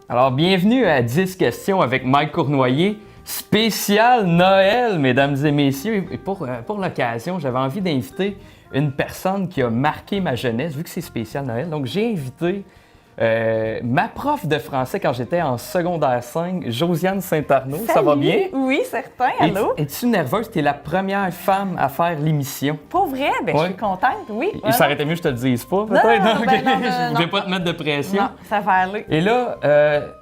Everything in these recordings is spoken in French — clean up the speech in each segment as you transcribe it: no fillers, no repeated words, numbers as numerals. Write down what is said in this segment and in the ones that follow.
Alors, bienvenue à 10 questions avec Mike Cournoyer, spécial Noël, mesdames et messieurs. Et pour l'occasion, j'avais envie d'inviter une personne qui a marqué ma jeunesse, vu que c'est spécial Noël. Donc, j'ai invité ma prof de français quand j'étais en secondaire 5, Josiane Saint-Arnaud. Salut. Ça va bien? Oui, certain. Allô? Es-tu nerveuse? Tu es la première femme à faire l'émission. Pas vrai? Ben, Ouais. je suis contente, oui. Il s'arrêtait mieux que je te le dise pas, peut-être? non, Ok. ben non, Je vais pas te mettre de pression. Non, ça va aller. Et là,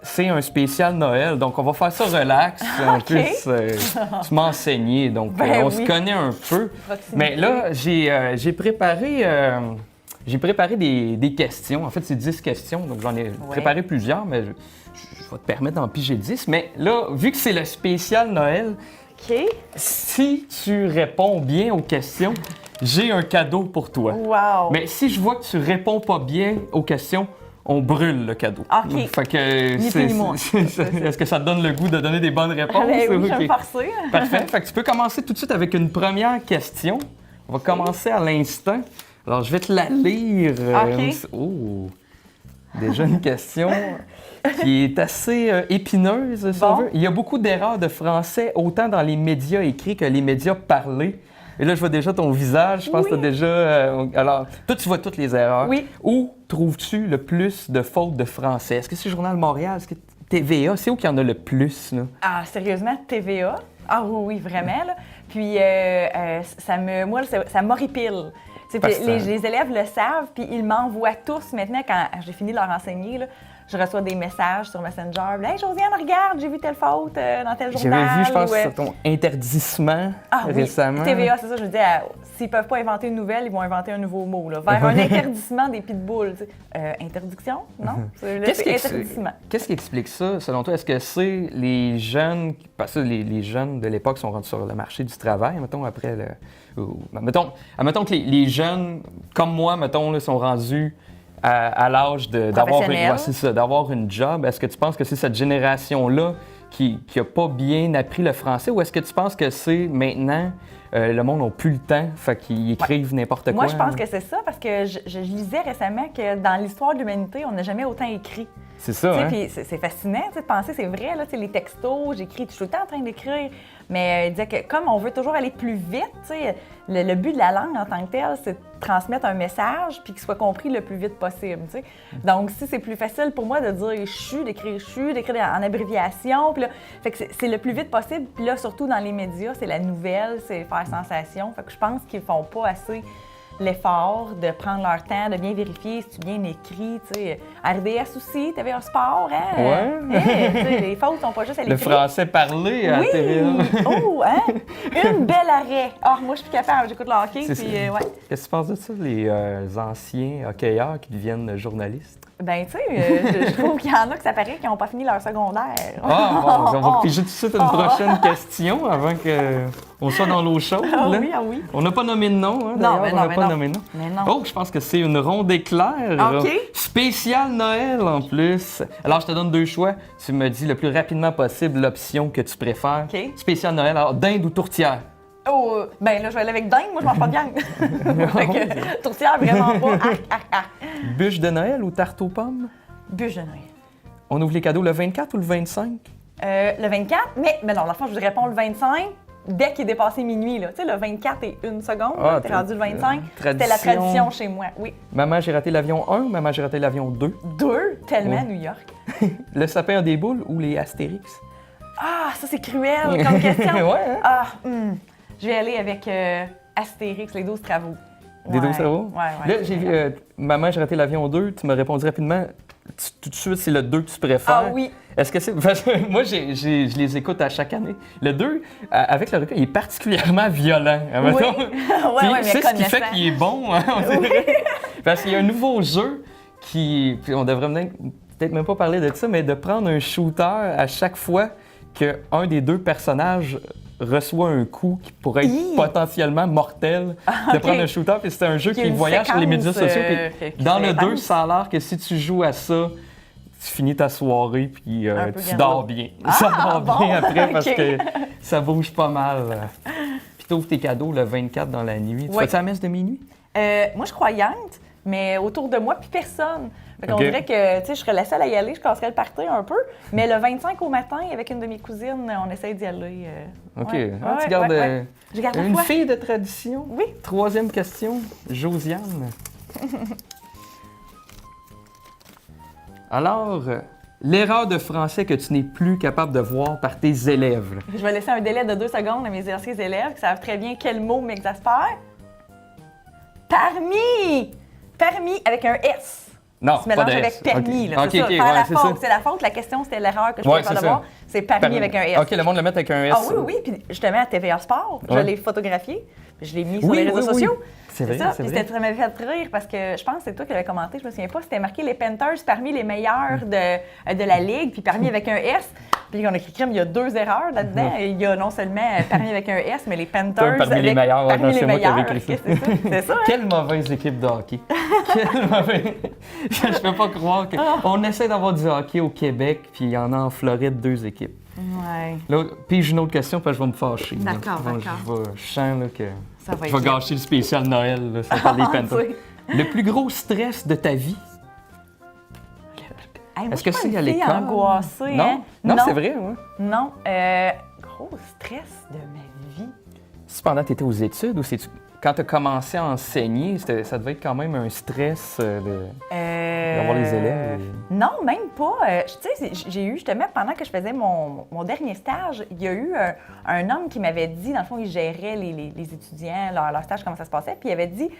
c'est un spécial Noël, donc on va faire ça relax. En Ok. plus, tu m'as enseigné, donc Ben on oui. se connaît un peu. Proximité. Mais là, j'ai préparé des questions. En fait, c'est 10 questions, donc j'en ai préparé plusieurs, mais je vais te permettre d'en piger 10. Mais là, vu que c'est le spécial Noël, OK. si tu réponds bien aux questions, j'ai un cadeau pour toi. Wow. Mais si je vois que tu réponds pas bien aux questions, on brûle le cadeau. OK. Fait que Ni plus ni moins. Est-ce que ça te donne le goût de donner des bonnes réponses? Ben oui, je vais Ok. me forcer. Parfait. Fait que tu peux commencer tout de suite avec une première question. On va commencer à l'instant. Alors, je vais te la lire. OK. Oh! Déjà une question qui est assez épineuse, si on Bon. veut. Il y a beaucoup d'erreurs de français, autant dans les médias écrits que les médias parlés. Et là, je vois déjà ton visage. Je pense que tu as déjà... alors, toi, tu vois toutes les erreurs. Oui. Où trouves-tu le plus de fautes de français? Est-ce que c'est Journal Montréal? Est-ce que TVA? C'est où qu'il y en a le plus, là? Ah, sérieusement, TVA? Ah oui, vraiment, là. Puis, ça m'horripile. Tu sais, Parce puis que- les élèves le savent, puis ils m'envoient tous maintenant, quand j'ai fini de leur enseigner, là, je reçois des messages sur Messenger. Hey, Josiane, regarde, j'ai vu telle faute dans tel journal. J'avais vu, je pense, ou, ton interdissement oui, récemment. TVA, c'est ça. Je me disais, s'ils peuvent pas inventer une nouvelle, ils vont inventer un nouveau mot, là, vers un interdissement des pitbulls. Tu sais. Interdiction? Non? C'est interdissement. Qu'est-ce qui explique ça, selon toi? Est-ce que c'est les jeunes, parce que les jeunes de l'époque sont rendus sur le marché du travail, mettons, après le... Mettons que les jeunes, comme moi, mettons, là, sont rendus à l'âge Professionnel. d'avoir une job. Est-ce que tu penses que c'est cette génération-là qui n'a pas bien appris le français, ou est-ce que tu penses que c'est maintenant, le monde n'a plus le temps, fait qu'ils écrivent n'importe quoi? Moi, je pense que c'est ça, parce que je lisais récemment que dans l'histoire de l'humanité, on n'a jamais autant écrit. C'est ça, Tu sais, hein? puis c'est fascinant tu sais, de penser, c'est vrai, là, tu sais, les textos, j'écris, je suis tout le temps en train d'écrire, mais il disait que comme on veut toujours aller plus vite, tu sais, le but de la langue en tant que telle, c'est de transmettre un message puis qu'il soit compris le plus vite possible. Tu sais. Donc, si c'est plus facile pour moi de dire d'écrire en abréviation, puis là, fait que c'est le plus vite possible, puis là, surtout dans les médias, c'est la nouvelle, c'est faire sensation. Fait que je pense qu'ils font pas assez l'effort de prendre leur temps, de bien vérifier si tu bien écrit, tu sais. RDS aussi, TVA Sport, hein? Ouais. Hey, tu sais, les fautes sont pas juste à Le l'écrit. français parlé à Oui! TVA. Oh, hein? Une belle arrêt. Ah, moi, je suis plus capable. J'écoute le hockey, C'est puis ça. ouais. Qu'est-ce que tu penses de ça, les anciens hockeyeurs qui deviennent journalistes? Ben, tu sais, je trouve qu'il y en a que ça paraît qu'ils n'ont pas fini leur secondaire. Ah, bon, on va piger tout de suite une prochaine question avant qu'on soit dans l'eau chaude. Ah là. oui, ah oui. On n'a pas nommé de nom, hein, Non, d'ailleurs, mais on non, n'a mais pas non. nommé de nom. Mais non. Oh, je pense que c'est une ronde éclair. OK. Spécial Noël en plus. Alors, je te donne deux choix. Tu me dis le plus rapidement possible l'option que tu préfères. OK. Spécial Noël, alors dinde ou tourtière? Oh, ben là, je vais aller avec dingue. Moi, je mange pas de viande. Fait que, tourtière, vraiment pas. Arc. Bûche de Noël ou tarte aux pommes? Bûche de Noël. On ouvre les cadeaux le 24 ou le 25? Le 24, mais non, la fois, je vous réponds le 25 dès qu'il est dépassé minuit. Là. Tu sais, le 24 et une seconde, Ah, t'es rendu le 25. C'était la tradition. tradition chez moi, oui. Maman, j'ai raté l'avion 1 ou Maman, j'ai raté l'avion 2? 2, tellement Ouais. New York. Le sapin a des boules ou les Astérix? Ah, ça, c'est cruel comme question. Ouais, hein? Ah, je vais aller avec Astérix, les 12 travaux. Des 12 travaux? Ouais. Là, j'ai vu Maman, j'ai raté l'avion 2. Tu m'as répondu rapidement. Tout de suite, c'est le 2 que tu préfères. Ah oui. Est-ce que c'est. Parce que moi, je les écoute à chaque année. Le 2, avec le recul, il est particulièrement violent. Hein, Oui. mettons. Puis mais c'est ce qui fait connaissant. qu'il est bon. Hein, on dirait. Parce qu'il y a un nouveau jeu qui. Puis on devrait peut-être même pas parler de ça, mais de prendre un shooter à chaque fois qu'un des deux personnages reçoit un coup qui pourrait être Hi! potentiellement mortel, de ok. prendre un shooter. Puis c'est un jeu Qu'il y a qui une voyage sur les médias séquence, sociaux. Puis dans le séquence. 2, ça a l'air que si tu joues à ça, tu finis ta soirée puis Un peu tu garlot. dors bien. Ah, ça dort bon, bien après parce ok. que ça bouge pas mal. Puis tu ouvres tes cadeaux le 24 dans la nuit. Tu Oui. fais-tu la messe de minuit? Moi, je suis croyante. mais autour de moi, puis personne. Fait qu'on OK. dirait que, tu sais, je serais la seule à y aller, je casserais le party un peu. Mais le 25 au matin, avec une de mes cousines, on essaye d'y aller. OK. Ouais. Ah, tu Ouais, gardes ouais. Je garde la une foi. fille de tradition. Oui. Troisième question, Josiane. Alors, l'erreur de français que tu n'es plus capable de voir par tes élèves. Là. Je vais laisser un délai de 2 secondes à mes anciens élèves qui savent très bien quel mot m'exaspère. Permis! Permis avec un S. Non, Tu pas de mélanges avec S. permis. OK. Là, OK, c'est ça. OK, Faire ouais, la c'est faute, ça. c'est la faute. La question, c'était l'erreur que je Ouais, pouvais pas c'est le ça. voir. C'est permis avec un S. OK, le monde le met avec un S. Ah oui. Puis justement, à TVA Sport, je Ouais. l'ai photographié. Puis je l'ai mis sur Oui, les réseaux oui, oui. sociaux. C'est vrai, ça. c'est Puis vrai. ça m'avait fait rire parce que je pense que c'est toi qui l'avais commenté, je me souviens pas. C'était marqué les Panthers parmi les meilleurs de la Ligue, puis permis avec un S. Puis on a écrit il y a 2 erreurs là-dedans. Il y a non seulement permis avec un S, mais les Panthers. Parmi les avec meilleurs, ouais, parmi non, les c'est moi qui avais meilleurs. écrit ça. C'est ça. Hein? Quelle mauvaise équipe de hockey. Quelle mauvaise... Je peux pas croire qu'on essaie d'avoir du hockey au Québec, puis il y en a en Floride 2 équipes. Ouais. Là, puis j'ai une autre question, puis je vais me fâcher. là. D'accord, d'accord. Je sens là, que Ça va je vais être gâcher le spécial Noël, là, ça parle des Panthers. tu sais. Le plus gros stress de ta vie? Hey, moi, Est-ce que je suis c'est pas à une fille l'école? angoissée, Non? hein? Non, c'est vrai, ouais. Non. Gros stress de ma vie. C'est pendant que tu étais aux études ou c'est quand tu as commencé à enseigner, ça devait être quand même un stress d'avoir les élèves? Non, même pas. Tu sais, j'ai eu justement, pendant que je faisais mon dernier stage, il y a eu un homme qui m'avait dit, dans le fond, il gérait les étudiants, leur stage, comment ça se passait, puis il avait dit,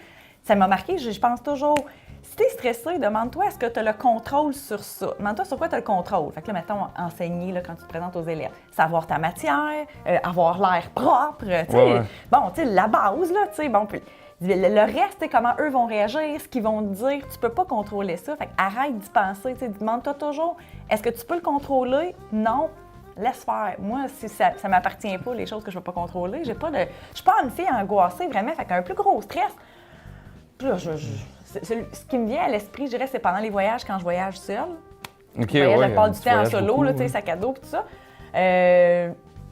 ça m'a marqué, je pense toujours, si t'es stressé, demande-toi est-ce que tu as le contrôle sur ça. Demande-toi sur quoi tu as le contrôle. Fait que là, mettons, enseigner là, quand tu te présentes aux élèves. Savoir ta matière, avoir l'air propre, tu sais. Ouais. Bon, tu sais, la base, là, tu sais, bon, puis le reste, c'est comment eux vont réagir, ce qu'ils vont te dire, tu peux pas contrôler ça. Fait que arrête d'y penser, tu sais, demande-toi toujours, est-ce que tu peux le contrôler? Non. Laisse faire. Moi, si ça m'appartient pas, les choses que je peux pas contrôler, je suis pas une fille angoissée, vraiment. Fait qu'un plus gros stress, là, ce qui me vient à l'esprit, je dirais, c'est pendant les voyages, quand je voyage seule. OK, Je voyage la plupart du tu temps en voyages solo, beaucoup, là, tu sais, ouais. sac à dos et tout ça.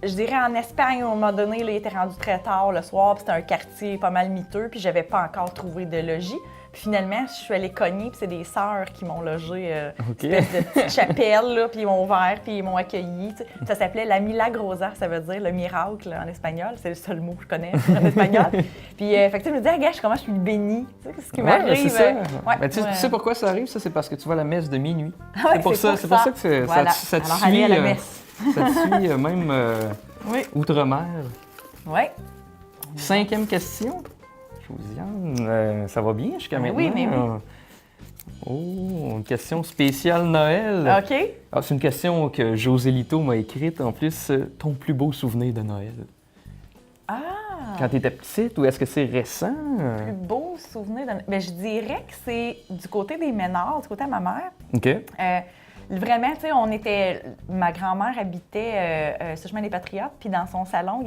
Je dirais en Espagne, à un moment donné, là, il était rendu très tard le soir, puis c'était un quartier pas mal miteux, puis j'avais pas encore trouvé de logis. Puis finalement, je suis allée cogner, puis c'est des sœurs qui m'ont logé, OK. une espèce de petite chapelle, là, puis ils m'ont ouvert, puis ils m'ont accueilli. Tu sais. Ça s'appelait la Milagrosa, ça veut dire le miracle en espagnol. C'est le seul mot que je connais en espagnol. Puis, fait que tu sais, je me disais, regarde, comment je suis bénie. Tu sais, ce qui m'arrive. c'est ça. Ouais, Mais tu sais pourquoi ça arrive? Ça, c'est parce que tu vas à la messe de minuit. Ah ouais, c'est pour ça que Voilà. ça te Alors, suit. allez à la messe. Ça te suit même Oui. outre-mer. Oui. 5e question. Josiane, ça va bien jusqu'à Mais maintenant? oui, mais oui. Oh, une question spéciale Noël. OK. Ah, c'est une question que José Lito m'a écrite. En plus, ton plus beau souvenir de Noël. Ah! Quand tu étais petite ou est-ce que c'est récent? Plus beau souvenir de... Bien, je dirais que c'est du côté des Ménards, du côté de ma mère. OK. Vraiment, tu sais, ma grand-mère habitait sur le chemin des Patriotes, puis dans son salon,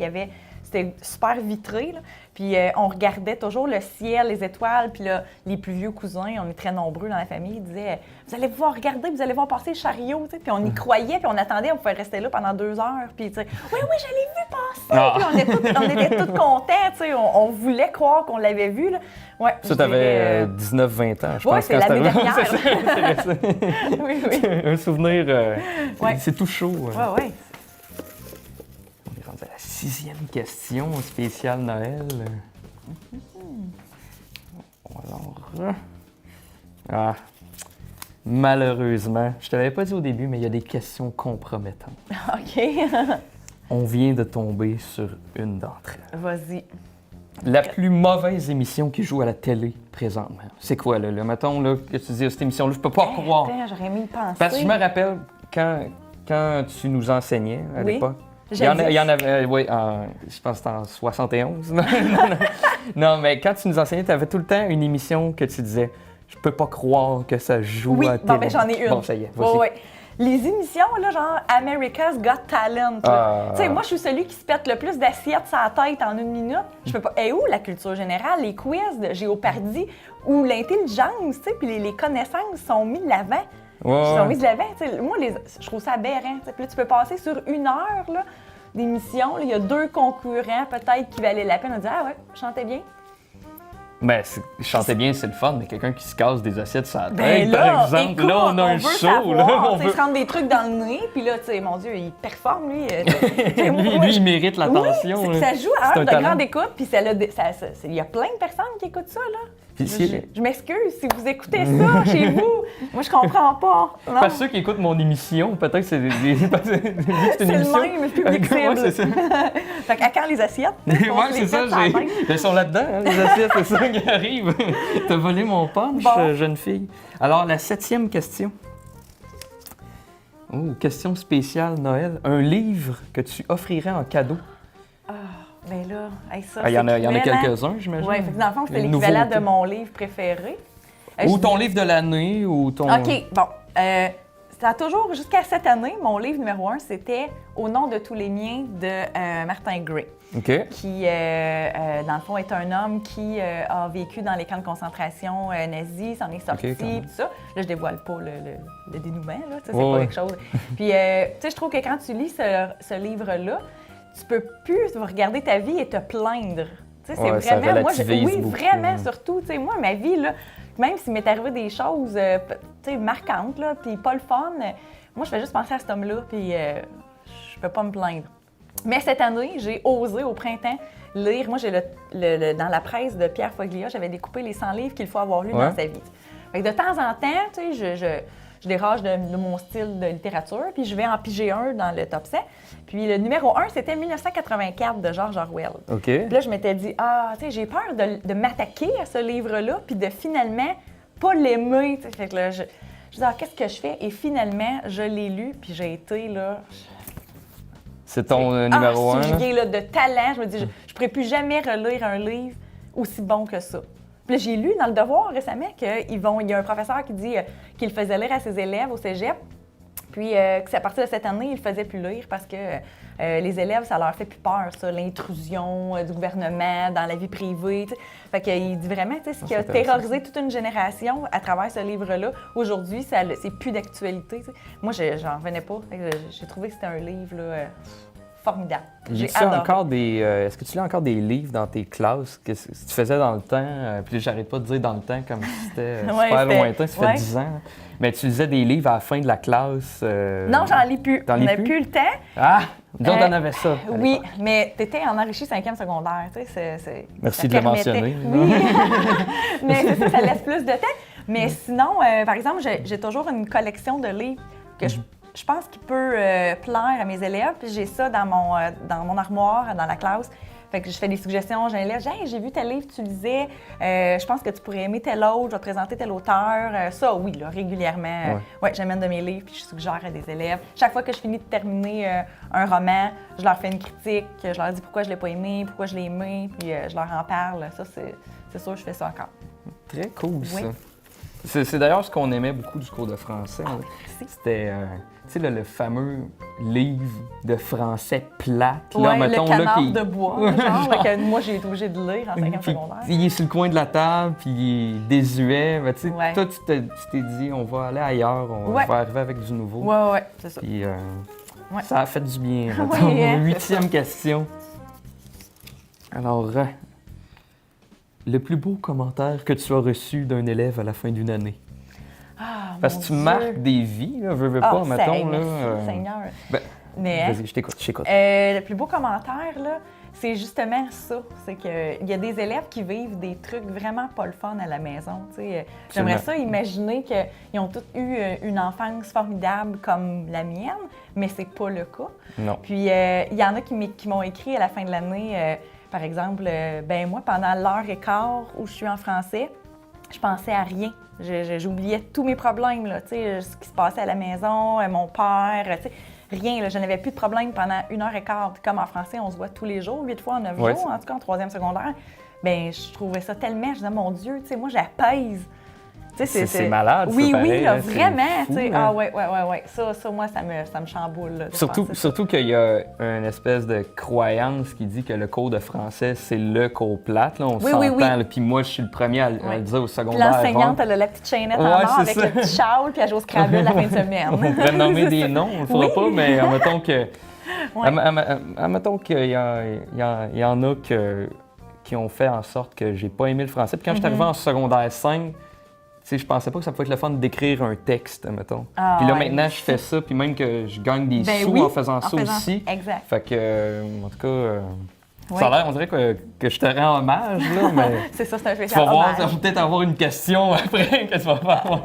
c'était super vitré, là. Puis on regardait toujours le ciel, les étoiles, puis là, les plus vieux cousins, on est très nombreux dans la famille, ils disaient « Vous allez pouvoir regarder, vous allez voir passer le chariot », tu sais. Puis on y croyait, puis on attendait, on pouvait rester là pendant 2 heures, puis tu sais « Oui, je l'ai vu passer! Ah. Puis on était tous contents, tu sais, on voulait croire qu'on l'avait vu, là. Ouais, Ça, je t'avais dirais, 19-20 ans, je Ouais, pense. c'est quand l'année c'était arrivé. dernière. C'est ça, c'est récent. Oui. Un souvenir, Ouais. c'est tout chaud. Ouais. On est rendu à la 6e question spéciale Noël. Alors, malheureusement, je te l'avais pas dit au début, mais il y a des questions compromettantes. OK. On vient de tomber sur une d'entre elles. Vas-y. La plus mauvaise émission qui joue à la télé présentement. C'est quoi, là? Mettons là, que tu dis, cette émission-là, je peux pas croire. Attends, j'aurais mis y penser. Parce que je me rappelle quand tu nous enseignais à Oui. l'époque. Il y en avait, oui, je pense que c'était en 71. Non, mais quand tu nous enseignais, tu avais tout le temps une émission que tu disais, je peux pas croire que ça joue Oui, à la télé. bon, ben, j'en ai une. Bon, ça y est, vas-y. Ouais. Les émissions, là, genre America's Got Talent. Ah. Tu sais, moi, je suis celui qui se pète le plus d'assiettes sur la tête en 1 minute. Je peux pas. Et où la culture générale, les quiz de Géopardy, où l'intelligence, tu sais, puis les connaissances sont mises de l'avant. Ouais. Ils sont mises de l'avant. Tu sais, moi, je trouve ça aberrant. Tu sais. Puis là, tu peux passer sur 1 heure là, d'émission. Là, il y a 2 concurrents, peut-être, qui valaient la peine de dire « Ah ouais, je chantais bien. » Ben, je chantais bien, c'est le fun, mais quelqu'un qui se casse des assiettes sur la tête, Ben là, par exemple, écoute, là, on a un veut show, savoir, là, on tu sais, veut... se rendre des trucs dans le nez, puis là, tu sais, mon Dieu, il performe, lui. lui, il mérite l'attention. Oui, ça joue à C'est heure un de talent. grande écoute, puis il y a plein de personnes qui écoutent ça, là. Puis Je m'excuse si vous écoutez ça chez vous. Moi, je comprends pas. Non. Pas ceux qui écoutent mon émission, peut-être que c'est vu que c'est une C'est émission. le même public Ouais, cible. c'est ça. Fait qu'à quand les assiettes? Ouais, c'est ça, ils sont là-dedans, hein, les assiettes, c'est ça qui arrive. T'as volé mon punch, Bon. jeune fille. Alors, la 7e question. Oh, question spéciale Noël. Un livre que tu offrirais en cadeau. Ben là, hey, ça, Il y en a l'équivalent. quelques-uns, j'imagine. Oui, dans le fond, c'était Les l'équivalent nouveautés. de mon livre préféré. Ou Je ton dis- livre de l'année, ou ton... OK, bon. Ça a toujours, jusqu'à cette année, mon livre numéro 1, c'était Au nom de tous les miens de Martin Gray, OK. qui, dans le fond, est un homme qui a vécu dans les camps de concentration nazis, s'en est sorti, OK, quand même. tout ça. Là, je dévoile pas le dénouement, là, tu sais, c'est Ouais, pas ouais. quelque chose. Puis, tu sais, je trouve que quand tu lis ce livre-là, tu peux plus regarder ta vie et te plaindre. Tu sais, c'est Ouais, ça vraiment, relativise oui, beaucoup. vraiment, surtout, tu sais, moi, ma vie, là, même s'il m'est arrivé des choses, tu sais, marquantes, là, puis pas le fun, moi, je fais juste penser à cet homme-là, puis je peux pas me plaindre. Mais cette année, j'ai osé au printemps lire. Moi, j'ai dans la presse de Pierre Foglia, j'avais découpé les 100 livres qu'il faut avoir lus Ouais. dans sa vie. Fait que de temps en temps, tu sais, je déroge de mon style de littérature, puis je vais en piger un dans le top 100. Puis le numéro 1, c'était 1984 de George Orwell. OK. Puis là, je m'étais dit, tu sais, j'ai peur de m'attaquer à ce livre-là, puis de finalement pas l'aimer. Tu sais. Fait que là, je dis, qu'est-ce que je fais? Et finalement, je l'ai lu, puis j'ai été, là... C'est ton numéro 1. Si je viens, là, de talent, je me dis, je ne pourrais plus jamais relire un livre aussi bon que ça. Puis là, j'ai lu dans Le Devoir récemment qu'il y a un professeur qui dit qu'il faisait lire à ses élèves au cégep, puis que c'est à partir de cette année, il ne faisait plus lire parce que les élèves, ça leur fait plus peur, ça, l'intrusion du gouvernement dans la vie privée. Tu sais. Fait qu'il dit vraiment, tu sais, ce qui a intéressant. terrorisé toute une génération à travers ce livre-là, aujourd'hui, c'est plus d'actualité. Tu sais. Moi, j'en revenais pas. Fait que j'ai trouvé que c'était un livre là, formidable. J'ai Lis-tu adoré. encore est-ce que tu lis encore des livres dans tes classes que tu faisais dans le temps? Puis j'arrête pas de dire dans le temps comme si c'était Ouais, super c'était- lointain, ça fait ouais. 10 ans. Hein. Mais tu lisais des livres à la fin de la classe? Non, j'en lis plus. T'en On lis n'a plus? plus le temps. Ah! Nous, on Euh, avait ça. à Oui, l'époque. mais tu étais en enrichi 5e secondaire. Tu sais, Merci ça de le permettait- mentionner. Oui, mais c'est ça, ça laisse plus de temps. Mais sinon, par exemple, j'ai toujours une collection de livres que je pense qu'il peut plaire à mes élèves. Puis j'ai ça dans mon armoire, dans la classe. Fait que je fais des suggestions, j'ai un élève, hey, j'ai vu tel livre que tu lisais, je pense que tu pourrais aimer tel autre, je vais te présenter tel auteur. Ça, oui, là, régulièrement. Ouais, j'amène de mes livres puis je suggère à des élèves. Chaque fois que je finis de terminer un roman, je leur fais une critique, je leur dis pourquoi je l'ai pas aimé, pourquoi je l'ai aimé, puis je leur en parle. Ça, c'est sûr, je fais ça encore. Très cool, ça. Oui. C'est d'ailleurs ce qu'on aimait beaucoup du cours de français. hein. merci. C'était, tu sais, le fameux livre de français plate. Ouais, mettons, le canard qui... de bois, Ouais, genre, genre. que moi, j'ai été obligée de lire en 5e Puis, secondaire. il est sur le coin de la table, puis il est désuet. Ben, tu sais, Ouais. toi, tu t'es dit, on va aller ailleurs, on Ouais. va arriver avec du nouveau. Ouais, c'est ça. Puis Ouais. ça a fait du bien. Oui, mettons. hein, c'est 8e question. Alors, le plus beau commentaire que tu as reçu d'un élève à la fin d'une année? Ah, Parce mon que tu Dieu. marques des vies, là, veux Ah, pas, ça, mettons. Là, merci, Seigneur. ben, Mais, vas-y, je t'écoute. le plus beau commentaire, là, c'est justement ça. C'est qu'il y a des élèves qui vivent des trucs vraiment pas le fun à la maison. tu sais. J'aimerais ça imaginer qu'ils ont tous eu une enfance formidable comme la mienne, mais c'est pas le cas. Non. Puis, il y en a qui m'ont écrit à la fin de l'année, par exemple, ben moi, pendant l'heure et quart où je suis en français, je pensais à rien. J'oubliais tous mes problèmes, là, tu sais, ce qui se passait à la maison, mon père, tu sais, rien. Là, je n'avais plus de problème pendant 1h15. Puis comme en français, on se voit tous les jours, 8 fois en 9 Ouais, jours, en tout cas en 3e secondaire. Bien, je trouvais ça tellement, je disais, mon Dieu, tu sais, moi, j'apaise. Tu sais, C'est malade, ça, Oui, pareil, oui, là, hein, c'est vraiment. fou, Tu sais, hein. ah, ouais. Ça, moi, ça me chamboule. Là, de penser ça. Surtout qu'il y a une espèce de croyance qui dit que le cours de français, c'est le cours plate. Là, on Oui, s'entend. oui, oui. là, Puis moi, je suis le premier à le dire au Puis secondaire. l'enseignante, elle a la petite chaînette en Ouais, or c'est avec ça. le petit châle, puis elle joue au Scrabble la fin de semaine. On pourrait nommer C'est des ça. noms, on le fera Oui. pas, mais admettons que. Ouais. Admettons qu'il y en a qui ont fait en sorte que j'ai pas aimé le français. Puis quand je suis arrivé en secondaire 5, je pensais pas que ça pouvait être le fun d'écrire un texte, mettons. Ah, puis là, ouais, maintenant, je fais ça, puis même que je gagne des Ben sous oui, en faisant ça aussi. Exact. Fait que, en tout cas, Oui. ça a l'air, on dirait que je te rends hommage, là, mais C'est ça, c'est un tu spécial vas voir, hommage. ça va peut-être avoir une question après que tu vas faire.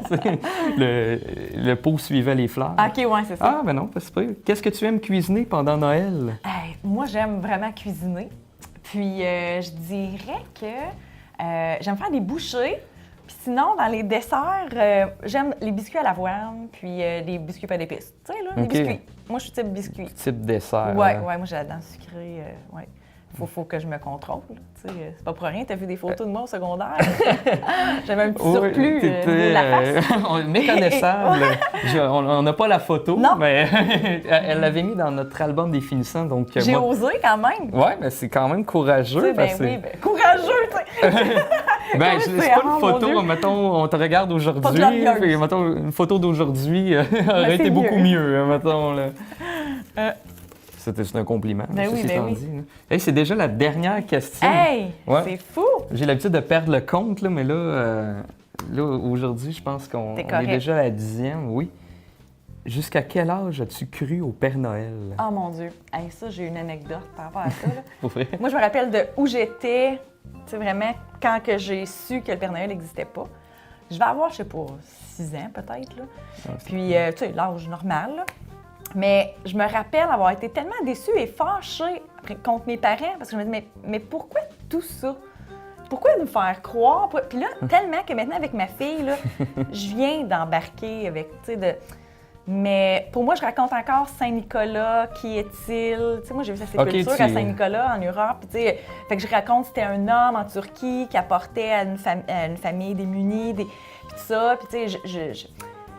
Le pot suivait les fleurs. OK, ouais, c'est ça. Ah, ben non, pas si pire. Qu'est-ce que tu aimes cuisiner pendant Noël? Hey, moi, j'aime vraiment cuisiner. Puis, je dirais que j'aime faire des bouchées. Puis sinon, dans les desserts, j'aime les biscuits à l'avoine, puis des biscuits pas d'épices. Tu sais, là, les OK. biscuits. Moi, je suis type biscuit. Type dessert. Ouais, hein? moi, j'ai la dent sucrée. Ouais. Faut que je me contrôle. Tu sais, c'est pas pour rien. T'as vu des photos de moi au secondaire? J'avais un petit surplus de la face. Méconnaissable. On n'a pas la photo, Non. mais elle l'avait mis dans notre album des finissants. Donc, J'ai osé quand même. Ouais, mais c'est quand même courageux. Tu sais, parce que- courageux, tu sais. Ben, c'est c'est pas mon une photo, Dieu. mettons, on te regarde Pas aujourd'hui, glorieuse. puis, mettons, une photo d'aujourd'hui aurait c'est été beaucoup mieux. mieux, mettons. Là. C'est un compliment. Ben oui, ceci ben étant oui. dit, là. Hey, c'est déjà la dernière question. Hey, Ouais. c'est fou. J'ai l'habitude de perdre le compte, là, mais là aujourd'hui, je pense qu'on T'es est correct. déjà à la 10e, oui. Jusqu'à quel âge as-tu cru au Père Noël? Oh mon Dieu. Hey, ça, j'ai une anecdote par rapport à ça. Là. Pour vrai? Moi, je me rappelle de où j'étais, tu sais, vraiment, quand que j'ai su que le Père Noël n'existait pas. Je vais avoir, je sais pas, 6 ans peut-être, là. Puis, tu sais, l'âge normal, là. Mais je me rappelle avoir été tellement déçue et fâchée contre mes parents parce que je me disais, mais pourquoi tout ça? Pourquoi nous faire croire? Puis là, tellement que maintenant, avec ma fille, là, je viens d'embarquer avec, tu sais, de... Mais pour moi, je raconte encore Saint-Nicolas, qui est-il? Tu sais, moi, j'ai vu sa sépulture Ok, à Saint-Nicolas, en Europe. Puis, tu sais, fait que je raconte que c'était un homme en Turquie qui apportait à une famille démunie, puis tout ça. Puis, tu sais,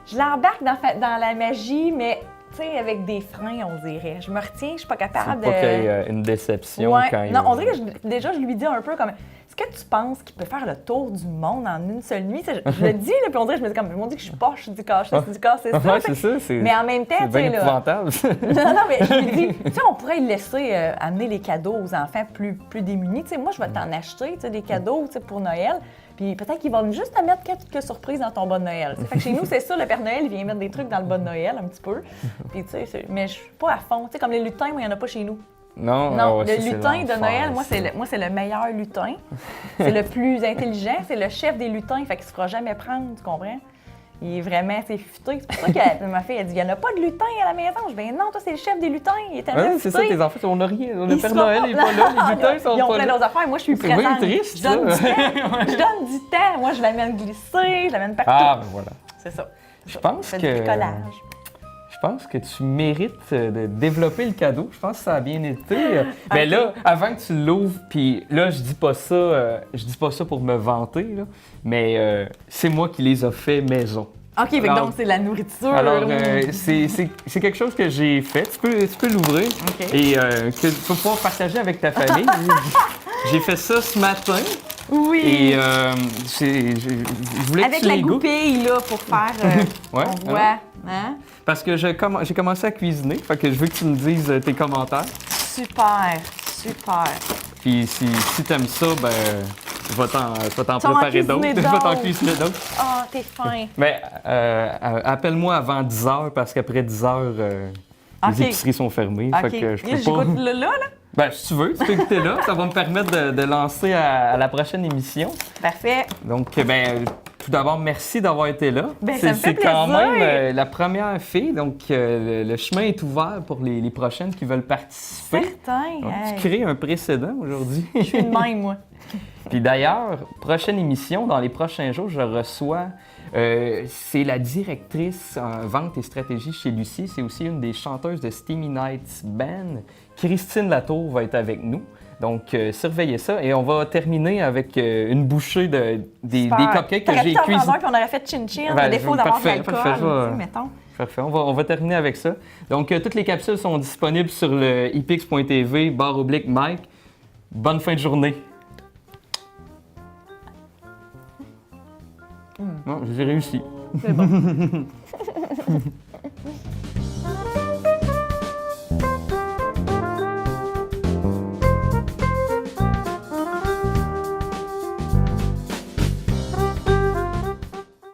je l'embarque dans la magie, mais, tu sais, avec des freins, on dirait. Je me retiens, je suis pas C'est capable pas de... qu'il y ait une déception Ouais. quand il... Non, on dirait que déjà, je lui dis un peu comme... Est-ce que tu penses qu'il peut faire le tour du monde en une seule nuit? Tu sais, je le dis, là, puis on dirait, je me dis comme, on dit que je suis poche du cache, c'est du casse, c'est ça. Ouais, tu sais. c'est ça. Mais en même temps, c'est tu sais, bien là... épouvantable. Non, mais je lui dis, tu sais, on pourrait le laisser amener les cadeaux aux enfants plus démunis. Tu sais, moi, je vais t'en acheter, tu sais, des cadeaux, tu sais, pour Noël. Puis peut-être qu'ils vont juste te mettre quelques surprises dans ton bon Noël. tu sais. Fait que chez nous, c'est ça, le Père Noël, il vient mettre des trucs dans le bon Noël, un petit peu. Puis, tu sais, mais je suis pas à fond. Tu sais, comme les lutins, moi, il n'y en a pas chez nous. Non, Non, ouais, ça, le c'est lutin de l'enfer, Noël, moi, ça. c'est le meilleur lutin. C'est le plus intelligent, c'est le chef des lutins, fait qu'il se fera jamais prendre, tu comprends? Il est vraiment, c'est futé. C'est pour ça que ma fille, elle dit, il n'y en a pas de lutin à la maison. Je dis, ben non, toi, c'est le chef des lutins, il est tellement Ouais, futé. c'est ça, tes enfants, on n'a rien. Le Il Père sera Noël pas- n'est pas là, les lutins sont Ils ont pas plein là. d'autres affaires, moi, je suis C'est bien présente. triste, je donne ça. du temps. Je donne du temps. Moi, je l'amène glisser, je l'amène partout. Ah, ben voilà. C'est ça. Je pense fais que... du bricolage. Je pense que tu mérites de développer le cadeau. Je pense que ça a bien été. Mais Ok. là, avant que tu l'ouvres, puis là, je dis pas ça pour me vanter, là, mais c'est moi qui les ai fait maison. OK, fait que Alors- donc, c'est la nourriture. Alors, c'est quelque chose que j'ai fait. Tu peux l'ouvrir OK. et que tu vas pouvoir partager avec ta famille. J'ai fait ça ce matin Oui. et je voulais que Avec tu la les goûtes. goupille, là, pour faire... Ouais, on voit, hein? Parce que j'ai commencé à cuisiner, fait que je veux que tu me dises tes commentaires. Super, super. Puis si t'aimes ça, ben, je vais t'en Tu vas en préparer d'autres. cuisiner Je vais t'en d'autres. cuisiner d'autres. Ah, t'es fin. Mais appelle-moi avant 10 h parce qu'après 10 h, Ok. les épiceries sont fermées. OK. Fait que je Là, peux j'écoute pas. là, là. Ben, si tu veux, tu peux écouter là. Ça va me permettre de lancer à la prochaine émission. Parfait. Donc, ben, tout d'abord, merci d'avoir été là. Ben, ça me fait C'est quand plaisir. même la première fille, donc le chemin est ouvert pour les prochaines qui veulent participer. Certain. Donc, Hey. tu crées un précédent aujourd'hui. Je suis de même, moi. Puis d'ailleurs, prochaine émission, dans les prochains jours, je reçois, c'est la directrice en vente et stratégie chez Lucie. C'est aussi une des chanteuses de Steamy Nights Band. Christine Latour va être avec nous. Donc, surveillez ça. Et on va terminer avec une bouchée des Super. cupcakes que T'aurais j'ai pu t'en cuisinés. prendre un, puis on aurait fait chin-chin, Ben, à défaut d'avoir de parfait, l'alcool, parfait, je vais- tu sais, mettons. Parfait, on va terminer avec ça. Donc, toutes les capsules sont disponibles sur le ipix.tv/Mike. Bonne fin de journée. Bon, j'ai réussi. C'est bon.